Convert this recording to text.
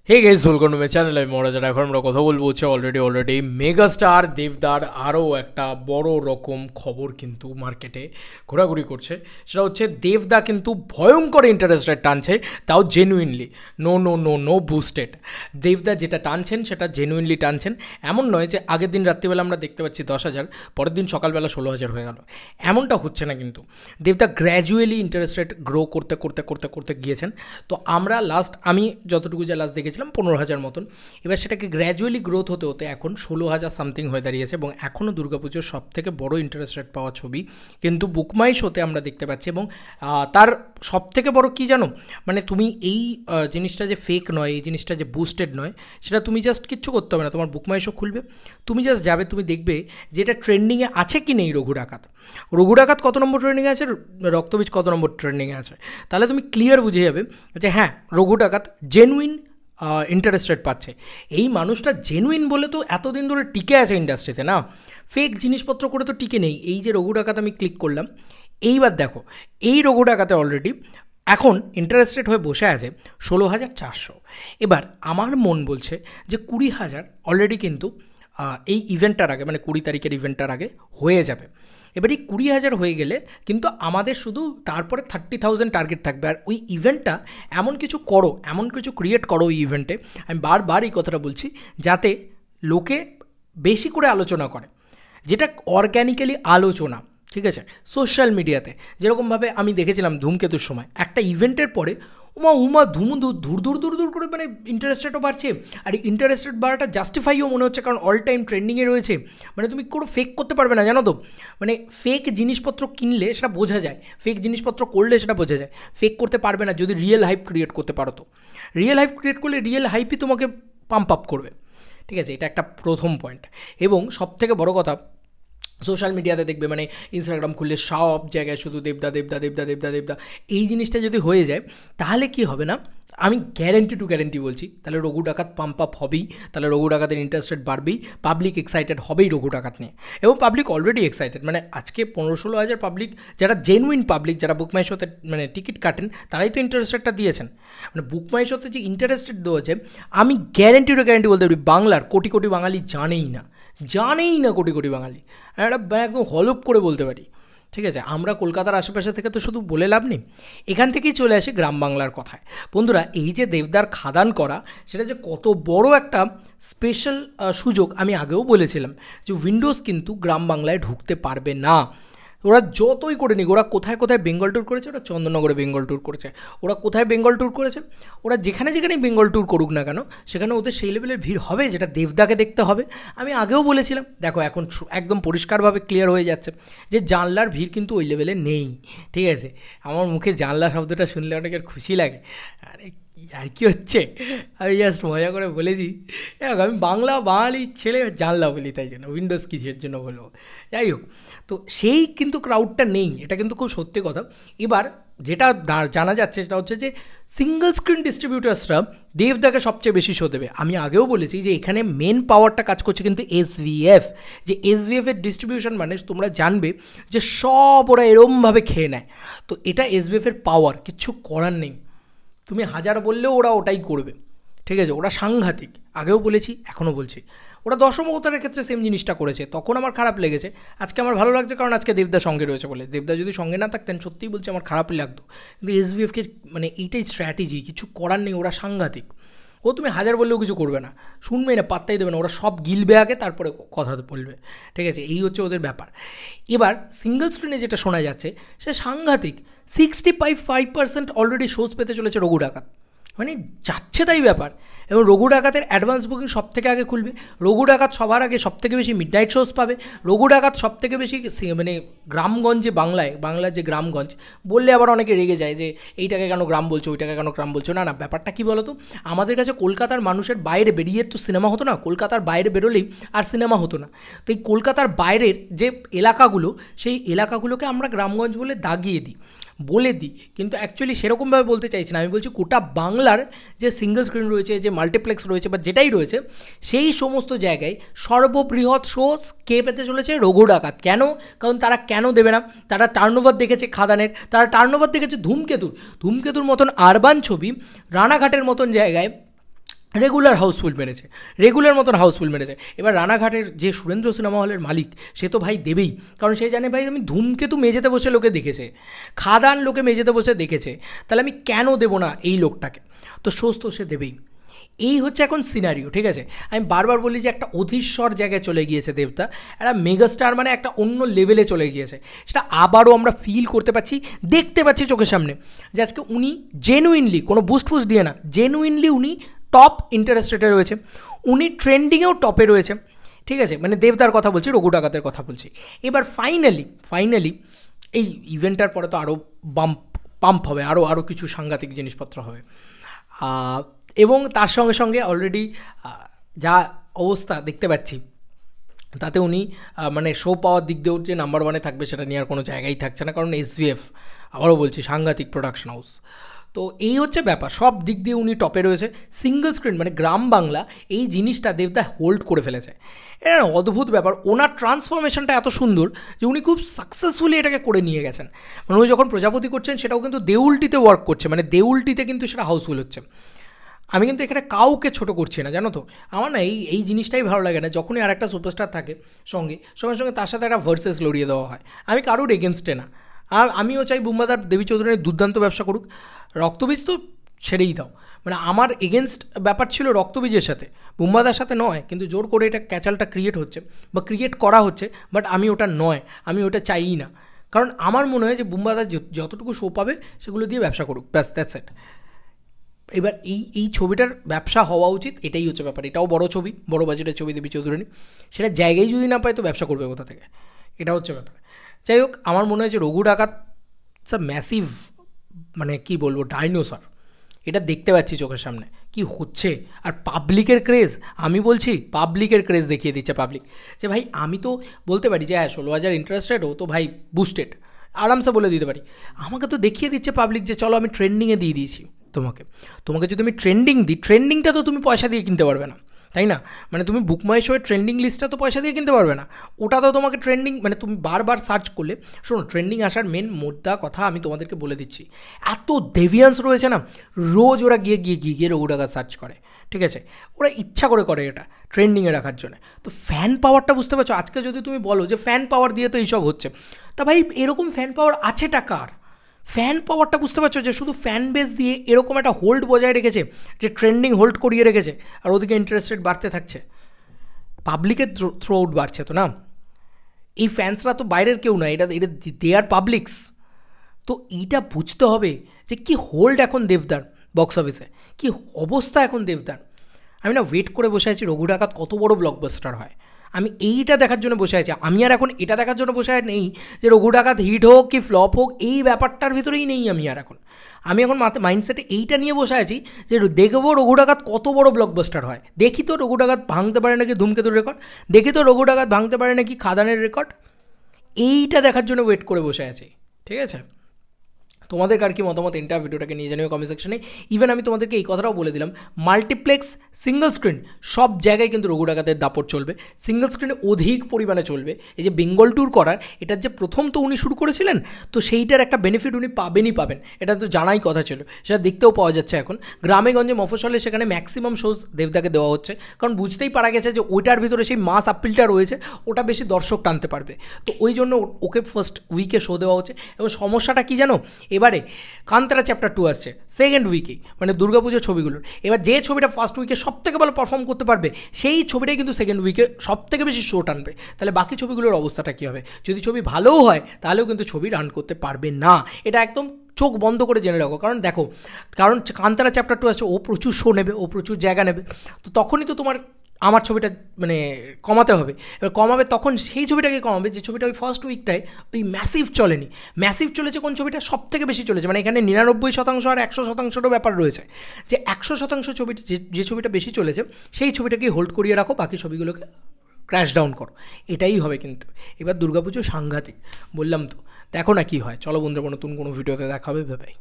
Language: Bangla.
Hey guys, welcome to my channel. আমি মহারাজার। এখন আমরা কথা বলবো হচ্ছে অলরেডি মেগাস্টার দেবদার আরও একটা বড় রকম খবর কিন্তু মার্কেটে ঘোরাঘুরি করছে। সেটা হচ্ছে দেবদা কিন্তু ভয়ঙ্কর ইন্টারেস্ট রেট টানছে, তাও genuinely, no no no no boosted. দেবদা যেটা টানছেন সেটা জেনুইনলি টানছেন। এমন নয় যে আগের দিন রাত্রিবেলা আমরা দেখতে পাচ্ছি 10,000, পরের দিন সকালবেলা 16,000 হয়ে গেল, এমনটা হচ্ছে না। কিন্তু দেবদা গ্র্যাজুয়ালি ইন্টারেস্ট রেট গ্রো করতে করতে করতে করতে গিয়েছেন। তো আমরা আমি যতটুকু যা লাস্ট দেখেছিলাম 15,000 মতন, এবার সেটাকে গ্র্যাজুয়ালি গ্রোথ হতে হতে এখন 16,000 সামথিং হয়ে দাঁড়িয়েছে। এবং এখনও দুর্গাপুজোর সব থেকে বড় ইন্টারেস্ট রেট পাওয়া ছবি কিন্তু বুকমাই শোতে আমরা দেখতে পাচ্ছি। এবং তার সব থেকে বড় কী জানো, মানে তুমি এই জিনিসটা যে ফেক নয়, এই জিনিসটা যে বুস্টেড নয়, সেটা তুমি জাস্ট কিচ্ছু করতে হবে না। তোমার বুকমাই শো খুলবে, তুমি জাস্ট যাবে, তুমি দেখবে যে এটা ট্রেন্ডিংয়ে আছে কি নেই। রঘু ডাকাত কত নম্বর ট্রেন্ডিংয়ে আছে, রক্তবীজ কত নম্বর ট্রেন্ডিংয়ে আছে, তাহলে তুমি ক্লিয়ার বুঝে যাবে যে হ্যাঁ, রঘু ডাকাত জেনুইন ইন্টারেস্ট রেট পাচ্ছে। এই মানুষটা জেনুইন বলে তো এতদিন ধরে টিকে আছে ইন্ডাস্ট্রিতে, না ফেক জিনিসপত্র করে তো টিকে নেই। এই যে রঘু ডাকাত আমি ক্লিক করলাম, এইবার দেখো এই রঘু ডাকাতে অলরেডি এখন ইন্টারেস্ট রেট হয়ে বসে আছে 16,400। এবার আমার মন বলছে যে 20,000 অলরেডি কিন্তু এই ইভেন্টটার আগে, মানে 20 তারিখের ইভেন্টটার আগে হয়ে যাবে। এবার এই 20,000 হয়ে গেলে কিন্তু আমাদের শুধু তারপরে 30,000 টার্গেট থাকবে। আর ওই ইভেন্টটা এমন কিছু করো, এমন কিছু ক্রিয়েট করো ওই ইভেন্টে, আমি বারবার এই কথাটা বলছি, যাতে লোকে বেশি করে আলোচনা করে, যেটা অর্গ্যানিক্যালি আলোচনা, ঠিক আছে, সোশ্যাল মিডিয়াতে। যেরকমভাবে আমি দেখেছিলাম ধূমকেতুর সময় একটা ইভেন্টের পরে দূর দূর দূর দূর করে মানে ইন্টারেস্ট রেটও বাড়ছে। আর এই ইন্টারেস্ট রেট বাড়াটা জাস্টিফাইও মনে হচ্ছে, কারণ অল টাইম ট্রেন্ডিংয়ে রয়েছে। মানে তুমি কোনো ফেক করতে পারবে না, জানো তো। মানে ফেক জিনিসপত্র কিনলে সেটা বোঝা যায়, ফেক জিনিসপত্র করলে সেটা বোঝা যায়। ফেক করতে পারবে না যদি রিয়েল হাইপ ক্রিয়েট করতে পারো। তো রিয়েল হাইপ ক্রিয়েট করলে রিয়েল হাইপই তোমাকে পাম্প আপ করবে, ঠিক আছে। এটা একটা প্রথম পয়েন্ট। এবং সবথেকে বড় কথা, সোশ্যাল মিডিয়াতে দেখবে, মানে ইনস্টাগ্রাম খুললে সব জায়গায় শুধু দেবদা দেবদা দেবদা দেবদা দেবদা। এই জিনিসটা যদি হয়ে যায় তাহলে কি হবে না, আমি গ্যারেন্টি বলছি, তাহলে রঘু ডাকাত পাম্প আপ হবেই, তাহলে রঘু ডাকাতের ইন্টারেস্টেড বাড়বেই, পাবলিক এক্সাইটেড হবেই রঘু ডাকাত নিয়ে। এবং পাবলিক অলরেডি এক্সাইটেড, মানে আজকে 15-16 হাজার পাবলিক, যারা জেনুইন পাবলিক, যারা বুকমাই শোতে মানে টিকিট কাটেন, তারাই তো ইন্টারেস্টেডটা দিয়েছেন। মানে বুকমাই শোতে যে ইন্টারেস্টেড দেওয়া, আমি গ্যারেন্টি বলতে পারি বাংলার কোটি কোটি বাঙালি জানেই না কোটি কোটি বাঙালি, একটা একদম হলপ করে বলতে পারি, ঠিক আছে। আমরা কলকাতার আশেপাশে থেকে তো শুধু বলে লাভ নেই, এখান থেকেই চলে আসি গ্রাম বাংলার কথায়। বন্ধুরা, এই যে দেবদার খাদান করা, সেটা যে কত বড় একটা স্পেশাল সুযোগ, আমি আগেও বলেছিলাম যে উইন্ডোজ কিন্তু গ্রাম বাংলায় ঢুকতে পারবে না। ওরা যতই করে নিক, ওরা কোথায় কোথায় বেঙ্গল ট্যুর করেছে, ওরা চন্দননগরে বেঙ্গল ট্যুর করেছে, ওরা কোথায় বেঙ্গল ট্যুর করেছে, ওরা যেখানে যেখানেই বেঙ্গল ট্যুর করুক না কেন, সেখানে ওদের সেই লেভেলের ভিড় হবে যেটা দেবদাকে দেখতে হবে। আমি আগেও বলেছিলাম, দেখো এখন একদম পরিষ্কারভাবে ক্লিয়ার হয়ে যাচ্ছে যে জানলার ভিড় কিন্তু ওই লেভেলে নেই, ঠিক আছে। আমার মুখে জানলা শব্দটা শুনলে অনেকের খুশি লাগে, আরে আর কি হচ্ছে, আমি জাস্ট মজা করে বলেছি। আমি বাঙালি ছেলে জানলা বলি, তাই জন্য উইন্ডোজ কিসের জন্য বলবো, যাই হোক। তো সেই কিন্তু ক্রাউডটা নেই, এটা কিন্তু খুব সত্যি কথা। এবার যেটা জানা যাচ্ছে সেটা হচ্ছে যে সিঙ্গল স্ক্রিন ডিস্ট্রিবিউটার্সরা দেবদাকে সবচেয়ে বেশি শো দেবে। আমি আগেও বলেছি যে এখানে মেন পাওয়ারটা কাজ করছে কিন্তু এসভিএফ, যে এসভিএফের ডিস্ট্রিবিউশন মানে তোমরা জানবে যে সব ওরা এরমভাবে খেয়ে নেয়। তো এটা এসভিএফের পাওয়ার, কিচ্ছু করার নেই, তুমি হাজার বললেও ওরা ওটাই করবে, ঠিক আছে। ওরা সাংঘাতিক, আগেও বলেছি এখনও বলছি। ওরা দশম অবতারের ক্ষেত্রে সেম জিনিসটা করেছে, তখন আমার খারাপ লেগেছে, আজকে আমার ভালো লাগছে, কারণ আজকে দেবদা সঙ্গে রয়েছে বলে। দেবদা যদি সঙ্গে না থাকতেন সত্যিই বলছে আমার খারাপ লাগতো। কিন্তু এসভিএফকে মানে এইটাই স্ট্র্যাটেজি, কিছু করার নেই, ওরা সাংঘাতিক। ও তুমি হাজার বললেও কিছু করবে না, শুনবেই না, পাত্তাই দেবে না, ওরা সব গিলবে আগে, তারপরে কথা বলবে, ঠিক আছে। এই হচ্ছে ওদের ব্যাপার। এবার সিঙ্গল স্ক্রিনে যেটা শোনা যাচ্ছে সে সাংঘাতিক, 65% অলরেডি শোজ পেতে চলেছে রঘু ডাকাত, মানে যাচ্ছে তাই ব্যাপার। এবং রঘু ডাকাতের অ্যাডভান্স বুকিং সব থেকে আগে খুলবে, রঘু ডাকাত সবার আগে সব থেকে বেশি মিডনাইট শোজ পাবে, রঘু ডাকাত সব থেকে বেশি মানে গ্রামগঞ্জে, বাংলার যে গ্রামগঞ্জ বললে আবার অনেকে রেগে যায় যে এইটাকে কেন গ্রাম বলছো, ওইটাকে কেন গ্রাম বলছো। না, ব্যাপারটা কী বলো তো, আমাদের কাছে কলকাতার মানুষের বাইরে বেরিয়ে তো সিনেমা হতো না, কলকাতার বাইরে বেরোলেই আর সিনেমা হতো না। তো এই কলকাতার বাইরের যে এলাকাগুলো, সেই এলাকাগুলোকে আমরা গ্রামগঞ্জ বলে দাগিয়ে দিই, বলে দিই, কিন্তু অ্যাকচুয়ালি সেরকমভাবে বলতে চাইছি না। আমি বলছি গোটা বাংলার যে সিঙ্গল স্ক্রিন রয়েছে, যে মাল্টিপ্লেক্স রয়েছে, বা যেটাই রয়েছে, সেই সমস্ত জায়গায় সর্ববৃহৎ শো কে পেতে চলেছে, রঘু ডাকাত। কেন? কারণ তারা কেন দেবে না, তারা টার্নওভার দেখেছে খাদানের, তারা টার্নওভার দেখেছে ধূমকেতুর মতন আরবান ছবি রানাঘাটের মতন জায়গায় রেগুলার হাউসফুল মেরেছে, রেগুলার মতন হাউসফুল মেরেছে। এবার রানাঘাটের যে সুরেন্দ্র সিনেমা হলের মালিক, সে তো ভাই দেবেই, কারণ সে জানে ভাই আমি ধূমকেতু মেঝেতে বসে লোকে দেখেছে, খাদান লোকে মেঝেতে বসে দেখেছে, তাহলে আমি কেন দেবো না এই লোকটাকে? তো সোজ তো সে দেবেই। এই হচ্ছে এখন সিনারিও, ঠিক আছে? আমি বারবার বলি যে একটা অধীশ্বর জায়গায় চলে গিয়েছে দেবদা, একটা মেগাস্টার মানে একটা অন্য লেভেলে চলে গিয়েছে, সেটা আবারও আমরা ফিল করতে পারছি, দেখতে পাচ্ছি চোখের সামনে, যে আজকে উনি জেনুইনলি কোনো বুস্ট ফুস্ট দিয়ে না, জেনুইনলি উনি টপ ইন্টারেস্ট রেটে রয়েছে, উনি ট্রেন্ডিংয়েও টপে রয়েছে, ঠিক আছে? মানে দেবদার কথা বলছি, রঘু ডাকাতের কথা বলছি। এবার ফাইনালি এই ইভেন্টটার পরে তো আরও পাম্প হবে, আরও কিছু সাংঘাতিক জিনিসপত্র হবে, এবং তার সঙ্গে সঙ্গে অলরেডি যা অবস্থা দেখতে পাচ্ছি, তাতে উনি মানে শো পাওয়ার দিক দিয়েও যে নাম্বার ওয়ানে থাকবে সেটা নিয়ে আর কোনো জায়গায় থাকছে না, কারণ SVF আবারও বলছি সাংঘাতিক প্রোডাকশন হাউস। তো এই হচ্ছে ব্যাপার, সব দিক দিয়ে উনি টপে রয়েছে। সিঙ্গল স্ক্রিন মানে গ্রাম বাংলা, এই জিনিসটা দেবদা হোল্ড করে ফেলেছে। এটা অদ্ভুত ব্যাপার, ওনার ট্রান্সফরমেশনটা এত সুন্দর যে উনি খুব সাকসেসফুলি এটাকে করে নিয়ে গেছেন। মানে উনি যখন প্রজাপতি করছেন সেটাও কিন্তু দেউলটিতে ওয়ার্ক করছে, মানে দেউলটিতে কিন্তু সেটা হাউসফুল হচ্ছে। আমি কিন্তু এখানে কাউকে ছোট করছি না, জানো তো, আমার না এই জিনিসটাই ভালো লাগে না, যখনই আর একটা সুপারস্টার থাকে সঙ্গে সঙ্গে তার সাথে একটা ভার্সেস লড়িয়ে দেওয়া হয়। আমি কারোর এগেনস্টে না, আর আমিও চাই বুম্বাদার দেবী চৌধুরীর দুর্দান্ত ব্যবসা করুক, রক্তবীজ তো ছেড়েই দাও, মানে আমার এগেনস্ট ব্যাপার ছিল রক্তবীজের সাথে, বুম্বাদার সাথে নয়, কিন্তু জোর করে এটা ক্যাচালটা ক্রিয়েট হচ্ছে বা ক্রিয়েট করা হচ্ছে, বাট আমি ওটা নয়, আমি ওটা চাইই না, কারণ আমার মনে হয় যে বুম্বাদার যতটুকু শো পাবে সেগুলো দিয়ে ব্যবসা করুক, ব্যাস দ্যাটস ইট। এবার এই ছবিটার ব্যবসা হওয়া উচিত, এটাই হচ্ছে ব্যাপার। এটাও বড় ছবি, বড় বাজেটের ছবি দেবী চৌধুরানী, সেটা জায়গায় যদি না পায় তো ব্যবসা করবে কোথা থেকে, এটা হচ্ছে ব্যাপার। যাই হোক, আমার মনে হয় যে রঘু ডাকাত ম্যাসিভ, মানে কি বলবো, ডাইনোসর, এটা দেখতে পাচ্ছি চোখের সামনে কি হচ্ছে। আর পাবলিকের ক্রেজ, আমি বলছি পাবলিকের ক্রেজ দেখিয়ে দিচ্ছে পাবলিক, যে ভাই আমি তো বলতে পারি যে হ্যাঁ 16,000 ইন্টারেস্টেড, ও তো ভাই বুস্টেড, আরামসে বলে দিতে পারি। আমাকে তো দেখিয়ে দিচ্ছে পাবলিক যে চলো আমি ট্রেন্ডিংয়ে দিয়ে দিয়েছি তোমাকে যদি আমি ট্রেন্ডিং দিই, ট্রেন্ডিংটা তো তুমি পয়সা দিয়ে কিনতে পারবে না, তাই না? মানে তুমি বুক মাই শোয়ের ট্রেন্ডিং লিস্টটা তো পয়সা দিয়ে কিনতে পারবে না, ওটা তো তোমাকে ট্রেন্ডিং, মানে তুমি বারবার সার্চ করলে, শোনো ট্রেন্ডিং আসার মেন মোদ্দা কথা আমি তোমাদেরকে বলে দিচ্ছি, এত ডেভিয়ান্স রয়েছে না, রোজ ওরা গিয়ে রঘু ডাকাত সার্চ করে, ঠিক আছে? ওরা ইচ্ছা করে এটা ট্রেন্ডিংয়ে রাখার জন্য। তো ফ্যান পাওয়ারটা বুঝতে পারছো, আজকে যদি তুমি বলো যে ফ্যান পাওয়ার দিয়ে তো এইসব হচ্ছে, তা ভাই এরকম ফ্যান পাওয়ার আছে টাকার, ফ্যান পাওয়ারটা বুঝতে পারছো, যে শুধু ফ্যান বেস দিয়ে এরকম একটা হোল্ড বজায় রেখেছে, যে ট্রেন্ডিং হোল্ড করিয়ে রেখেছে, আর ওদিকে ইন্টারেস্ট রেট বাড়তে থাকছে, পাবলিকের থ্রু আউট বাড়ছে তো না, এই ফ্যান্সরা তো বাইরের কেউ না, এটা দে আর পাবলিকস। তো এইটা বুঝতে হবে যে কি হোল্ড এখন দেবদার বক্স অফিসে, কি অবস্থা এখন দেবদার। আমি না ওয়েট করে বসে আছি রঘু ডাকাত কত বড় ব্লকবাস্টার হয়, আমি এইটা দেখার জন্য বসে আছি। আমি আর এখন এটা দেখার জন্য বসে নেই যে রঘু ডাকাত হিট হোক কি ফ্লপ হোক, এই ব্যাপারটার ভিতরেই নেই আমি আর এখন। আমি এখন মাইন্ডসেটে এইটা নিয়ে বসে আছি যে দেখবো রঘু ডাকাত কত বড় ব্লকবাস্টার হয়, দেখি তো রঘু ডাকাত ভাঙতে পারে নাকি ধূমকেতুর রেকর্ড, দেখি তো রঘু ডাকাত ভাঙতে পারে নাকি খাদানের রেকর্ড, এইটা দেখার জন্য ওয়েট করে বসে আছি, ঠিক আছে? তোমাদের কার কি মতামত এন্টার ভিডিওটাকে নিয়ে জানিও কমেন্ট সেকশনে। ইভেন আমি তোমাদেরকে এই কথাটাও বলে দিলাম, মাল্টিপ্লেক্স সিঙ্গল স্ক্রিন সব জায়গায় কিন্তু রঘু ডাকাতের দাপট চলবে, সিঙ্গল স্ক্রিনে অধিক পরিমাণে চলবে। এই যে বেঙ্গল ট্যুর করার, এটার যে প্রথম তো উনি শুরু করেছিলেন, তো সেইটার একটা বেনিফিট উনি পাবেন, এটা তো জানাই কথা ছিল, সেটা দেখতেও পাওয়া যাচ্ছে এখন গ্রামে গঞ্জে মফস্বলে, সেখানে ম্যাক্সিমাম শোজ দেবদাকে দেওয়া হচ্ছে, কারণ বুঝতেই পারা গেছে যে ওইটার ভিতরে সেই মাস আপিলটা রয়েছে, ওটা বেশি দর্শক টানতে পারবে, তো ওই জন্য ওকে ফার্স্ট উইকে শো দেওয়া হচ্ছে। এবং সমস্যাটা কী জানো, এবারে কান্তারা চ্যাপ্টার 2 আসছে সেকেন্ড উইকে, মানে দুর্গাপুজোর ছবিগুলোর, এবার যে ছবিটা ফার্স্ট উইকে সব থেকে ভালো পারফর্ম করতে পারবে, সেই ছবিটাই কিন্তু সেকেন্ড উইকে সব থেকে বেশি শো টানবে। তাহলে বাকি ছবিগুলোর অবস্থাটা কী হবে? যদি ছবি ভালোও হয় তাহলেও কিন্তু ছবি রান করতে পারবে না, এটা একদম চোখ বন্ধ করে জেনে রাখো। কারণ দেখো, কারণ কান্তারা চ্যাপ্টার 2 আসছে, ও প্রচুর শো নেবে, ও প্রচুর জায়গা নেবে, তো তখনই তো তোমার আমার ছবিটা মানে কমাতে হবে। এবার কমাবে তখন সেই ছবিটাকে কমাবে যে ছবিটা ওই ফার্স্ট উইকটায় ওই ম্যাসিভ চলেনি। ম্যাসিভ চলেছে কোন ছবিটা? সব থেকে বেশি চলেছে, মানে এখানে 99% আর 100%রও ব্যাপার রয়েছে, যে 100% ছবিটা যে ছবিটা বেশি চলেছে সেই ছবিটাকে হোল্ড করিয়ে রাখো, বাকি ছবিগুলোকে ক্র্যাশ ডাউন করো, এটাই হবে। কিন্তু এবার দুর্গাপুজো সাংঘাতিক, বললাম তো, দেখো না কী হয়। চলো বন্ধুরা, নতুন কোনো ভিডিওতে দেখা হবে, বাই।